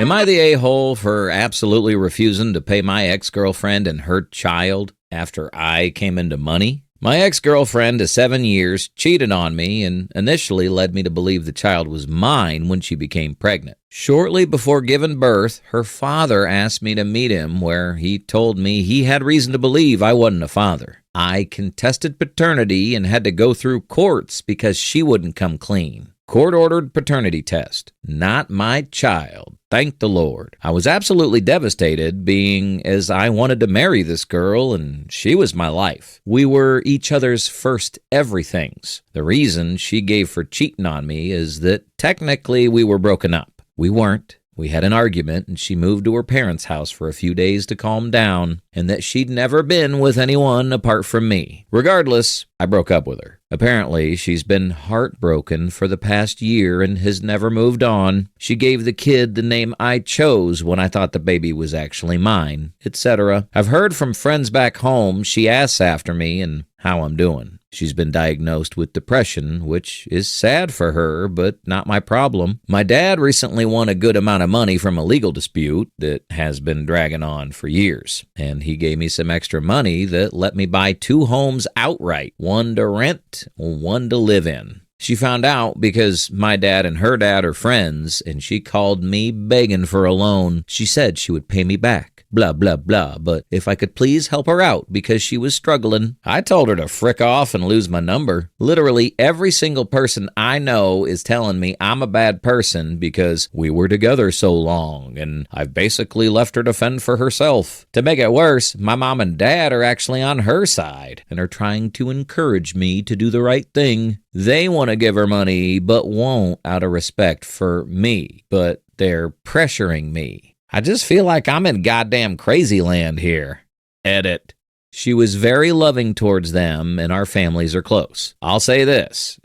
Am I the a-hole for absolutely refusing to pay my ex-girlfriend and her child after I came into money? My ex-girlfriend of 7 years cheated on me and initially led me to believe the child was mine when she became pregnant. Shortly before giving birth, her father asked me to meet him, where he told me he had reason to believe I wasn't a father. I contested paternity and had to go through courts because she wouldn't come clean. Court-ordered paternity test. Not my child. Thank the Lord. I was absolutely devastated, being as I wanted to marry this girl and she was my life. We were each other's first everythings. The reason she gave for cheating on me is that technically we were broken up. We weren't. We had an argument and she moved to her parents' house for a few days to calm down, and that she'd never been with anyone apart from me. Regardless, I broke up with her. Apparently, she's been heartbroken for the past year and has never moved on. She gave the kid the name I chose when I thought the baby was actually mine, etc. I've heard from friends back home she asks after me and how I'm doing. She's been diagnosed with depression, which is sad for her, but not my problem. My dad recently won a good amount of money from a legal dispute that has been dragging on for years, and he gave me some extra money that let me buy 2 homes outright, one to rent, one to live in. She found out because my dad and her dad are friends, and she called me begging for a loan. She said she would pay me back. Blah, blah, blah, but if I could please help her out because she was struggling. I told her to frick off and lose my number. Literally every single person I know is telling me I'm a bad person because we were together so long, and I've basically left her to fend for herself. To make it worse, my mom and dad are actually on her side and are trying to encourage me to do the right thing. They want to give her money, but won't out of respect for me, but they're pressuring me. I just feel like I'm in goddamn crazy land here. Edit. She was very loving towards them, and our families are close. I'll say this.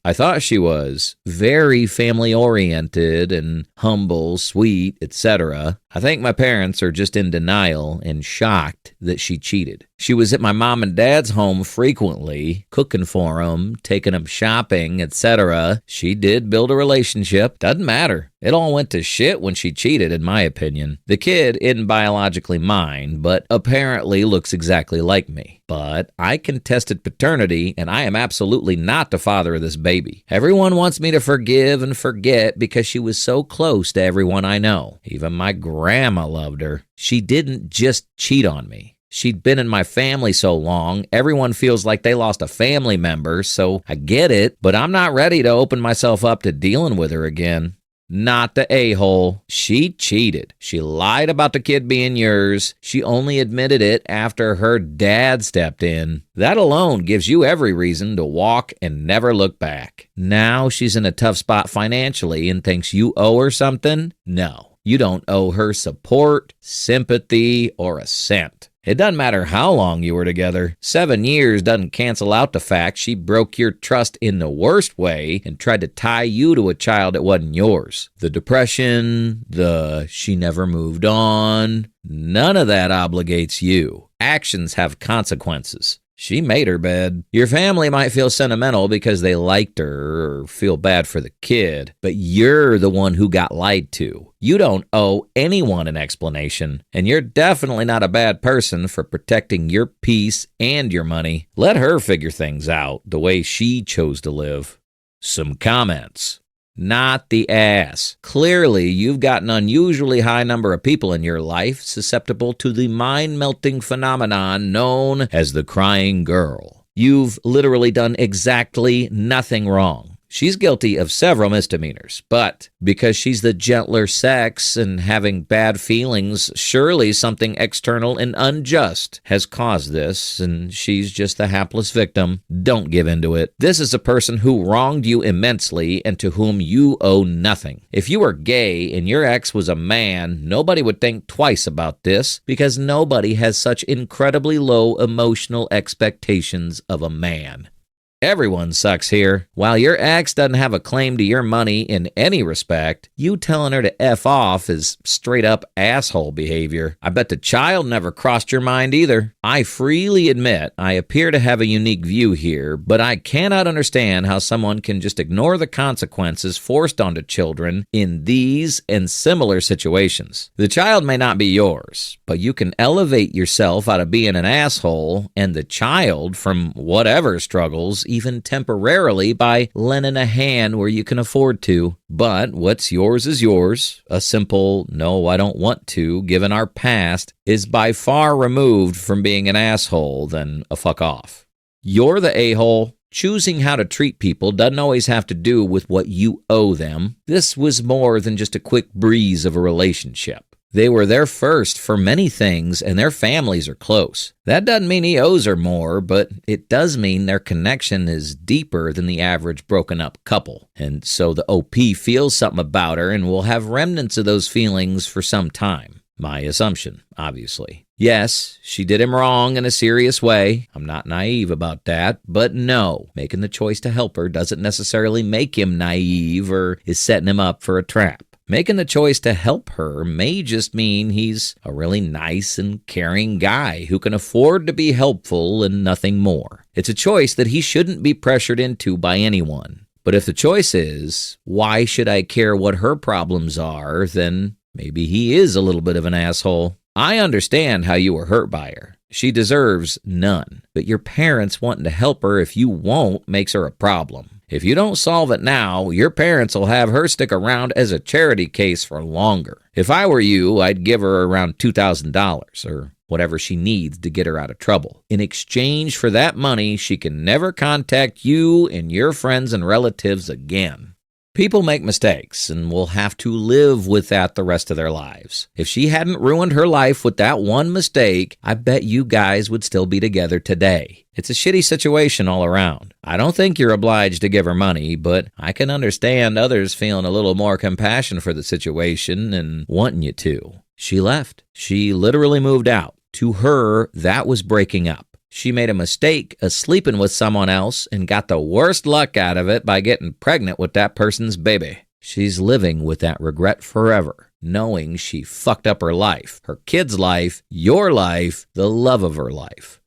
I thought she was, very family-oriented and humble, sweet, etc. I think my parents are just in denial and shocked that she cheated. She was at my mom and dad's home frequently, cooking for them, taking them shopping, etc. She did build a relationship. Doesn't matter. It all went to shit when she cheated, in my opinion. The kid isn't biologically mine, but apparently looks exactly like me. But I contested paternity, and I am absolutely not the father of this baby. Everyone wants me to forgive and forget because she was so close to everyone I know. Even my grandma loved her. She didn't just cheat on me. She'd been in my family so long, everyone feels like they lost a family member, so I get it, but I'm not ready to open myself up to dealing with her again. Not the a-hole. She cheated. She lied about the kid being yours. She only admitted it after her dad stepped in. That alone gives you every reason to walk and never look back. Now she's in a tough spot financially and thinks you owe her something? No, you don't owe her support, sympathy, or a cent. It doesn't matter how long you were together. 7 years doesn't cancel out the fact she broke your trust in the worst way and tried to tie you to a child that wasn't yours. The depression, she never moved on, none of that obligates you. Actions have consequences. She made her bed. Your family might feel sentimental because they liked her or feel bad for the kid, but you're the one who got lied to. You don't owe anyone an explanation, and you're definitely not a bad person for protecting your peace and your money. Let her figure things out the way she chose to live. Some comments. Not the ass. Clearly, you've got an unusually high number of people in your life susceptible to the mind-melting phenomenon known as the crying girl. You've literally done exactly nothing wrong. She's guilty of several misdemeanors, but because she's the gentler sex and having bad feelings, surely something external and unjust has caused this, and she's just the hapless victim. Don't give in to it. This is a person who wronged you immensely and to whom you owe nothing. If you were gay and your ex was a man, nobody would think twice about this because nobody has such incredibly low emotional expectations of a man. Everyone sucks here. While your ex doesn't have a claim to your money in any respect, you telling her to F off is straight up asshole behavior. I bet the child never crossed your mind either. I freely admit I appear to have a unique view here, but I cannot understand how someone can just ignore the consequences forced onto children in these and similar situations. The child may not be yours, but you can elevate yourself out of being an asshole and the child from whatever struggles even temporarily by lending a hand where you can afford to. But what's yours is yours. A simple, no, I don't want to, given our past, is by far removed from being an asshole than a fuck off. You're the a-hole. Choosing how to treat people doesn't always have to do with what you owe them. This was more than just a quick breeze of a relationship. They were there first for many things, and their families are close. That doesn't mean he owes her more, but it does mean their connection is deeper than the average broken up couple. And so the OP feels something about her and will have remnants of those feelings for some time. My assumption, obviously. Yes, she did him wrong in a serious way. I'm not naive about that. But no, making the choice to help her doesn't necessarily make him naive or is setting him up for a trap. Making the choice to help her may just mean he's a really nice and caring guy who can afford to be helpful and nothing more. It's a choice that he shouldn't be pressured into by anyone. But if the choice is, why should I care what her problems are, then maybe he is a little bit of an asshole. I understand how you were hurt by her. She deserves none. But your parents wanting to help her if you won't makes her a problem. If you don't solve it now, your parents will have her stick around as a charity case for longer. If I were you, I'd give her around $2,000 or whatever she needs to get her out of trouble. In exchange for that money, she can never contact you and your friends and relatives again. People make mistakes and will have to live with that the rest of their lives. If she hadn't ruined her life with that one mistake, I bet you guys would still be together today. It's a shitty situation all around. I don't think you're obliged to give her money, but I can understand others feeling a little more compassion for the situation and wanting you to. She left. She literally moved out. To her, that was breaking up. She made a mistake of sleeping with someone else and got the worst luck out of it by getting pregnant with that person's baby. She's living with that regret forever, knowing she fucked up her life, her kid's life, your life, the love of her life.